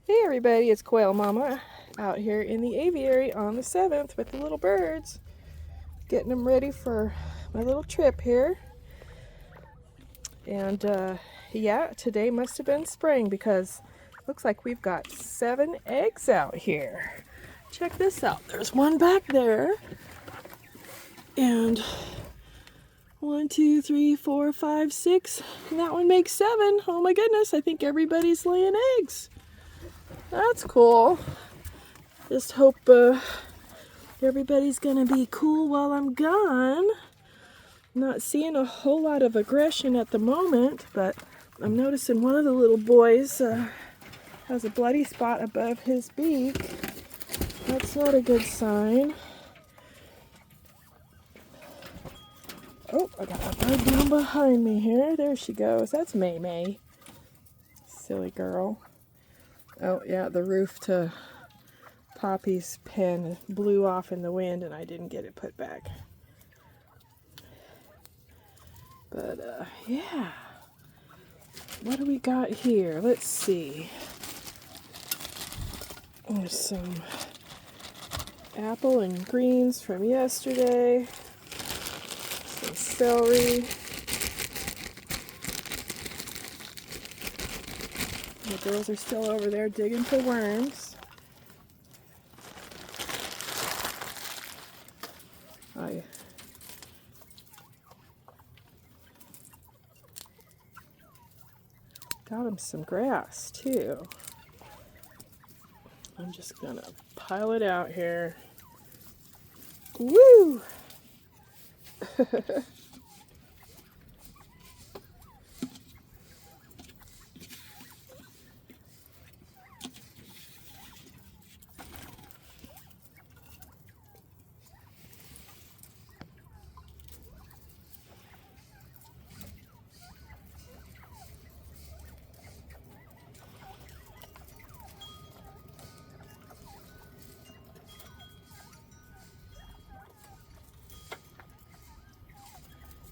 Hey everybody, it's Quail Mama out here in the aviary on the 7th with the little birds, getting them ready for my little trip here. And yeah, today must have been spring because it looks like we've got 7 eggs out here. Check this out. There's one back there. And 1, 2, 3, 4, 5, 6. And that one makes 7. Oh my goodness, I think everybody's laying eggs. That's cool. Just hope everybody's gonna be cool while I'm gone. Not seeing a whole lot of aggression at the moment, but I'm noticing one of the little boys has a bloody spot above his beak. That's not a good sign. Oh, I got a bird down behind me here. There she goes. That's May May. Silly girl. Oh yeah, the roof to Poppy's pen blew off in the wind and I didn't get it put back. But yeah, what do we got here? Let's see. There's some apple and greens from yesterday, some celery. The girls are still over there digging for worms. I got them some grass too. I'm just gonna pile it out here. Woo!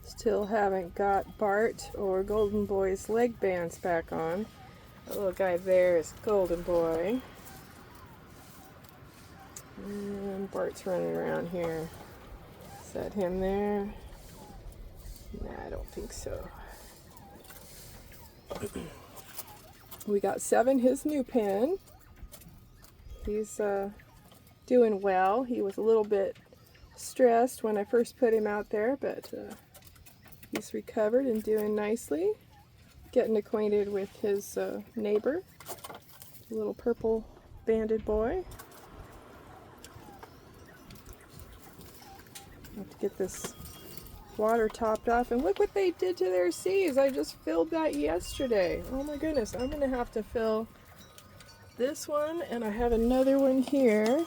Still haven't got Bart or Golden Boy's leg bands back on. The little guy there is Golden Boy. And Bart's running around here. Is that him there? Nah, I don't think so. We got 7, his new pen. He's doing well. He was a little bit stressed when I first put him out there, but he's recovered and doing nicely. Getting acquainted with his neighbor, the little purple banded boy. I have to get this water topped off, and look what they did to their seas. I just filled that yesterday. Oh my goodness, I'm gonna have to fill this one, and I have another one here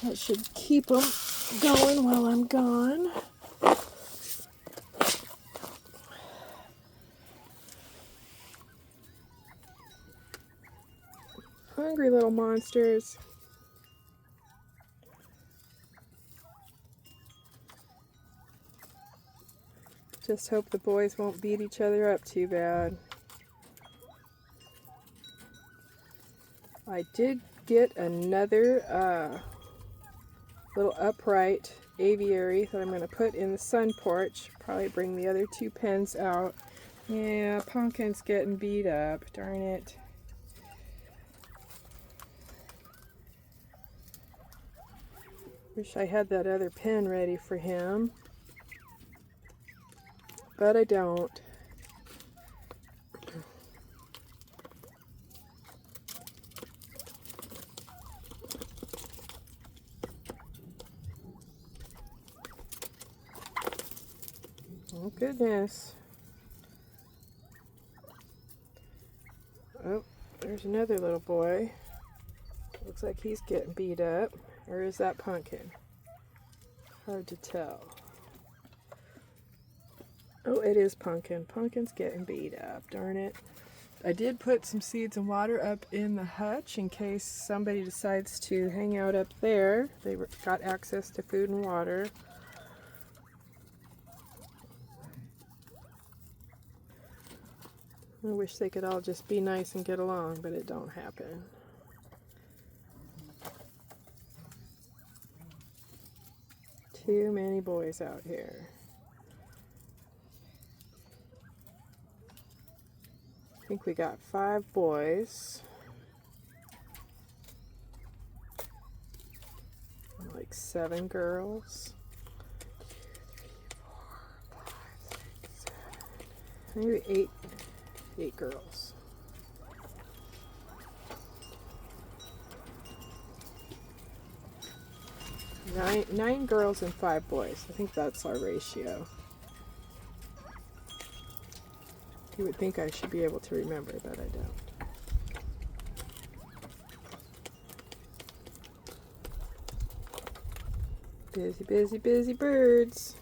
that should keep them going while I'm gone. Hungry little monsters. Just hope the boys won't beat each other up too bad. I did get another little upright aviary that I'm going to put in the sun porch. Probably bring the other 2 pens out. Yeah, Pumpkin's getting beat up. Darn it. Wish I had that other pen ready for him, but I don't. Oh goodness. Oh, there's another little boy. Looks like he's getting beat up. Or is that Pumpkin? Hard to tell. Oh, it is Pumpkin. Pumpkin's getting beat up. Darn it. I did put some seeds and water up in the hutch in case somebody decides to hang out up there. They got access to food and water. I wish they could all just be nice and get along, but it don't happen. Too many boys out here. I think we got 5 boys. And like 7 girls. 2, 3, 4, 5, 6, 7. Maybe 8 girls. 9 girls and 5 boys. I think that's our ratio. You would think I should be able to remember, but I don't. Busy, busy, busy birds.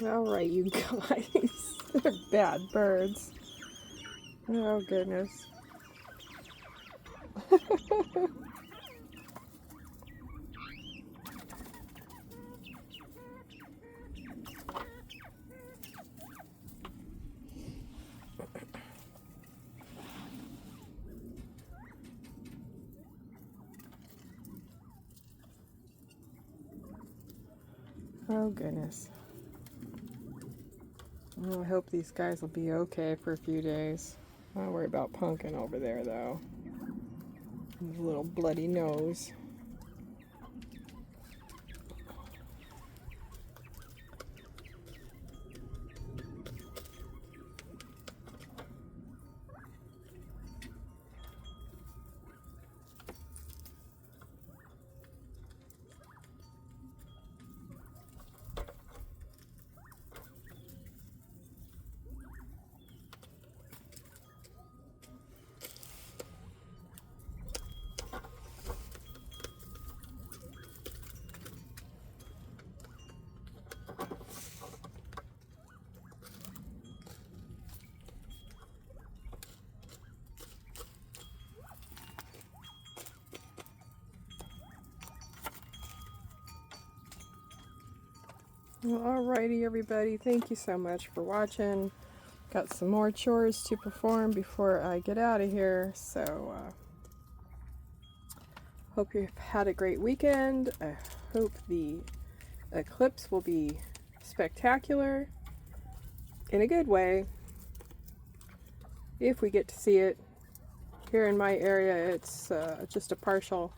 All right, you guys. They're bad birds. Oh, goodness. Oh, goodness. Well, I hope these guys will be okay for a few days. I don't worry about Pumpkin over there, though. His little bloody nose. Well, alrighty, everybody. Thank you so much for watching. Got some more chores to perform before I get out of here. So, hope you've had a great weekend. I hope the eclipse will be spectacular in a good way. If we get to see it. Here in my area, it's just a partial,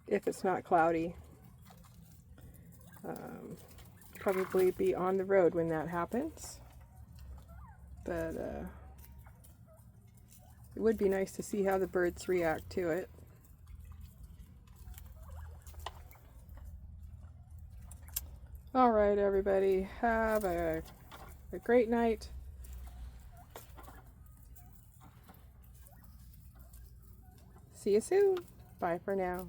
if it's not cloudy. Probably be on the road when that happens, but it would be nice to see how the birds react to it. All right, everybody, have a great night. See you soon. Bye for now.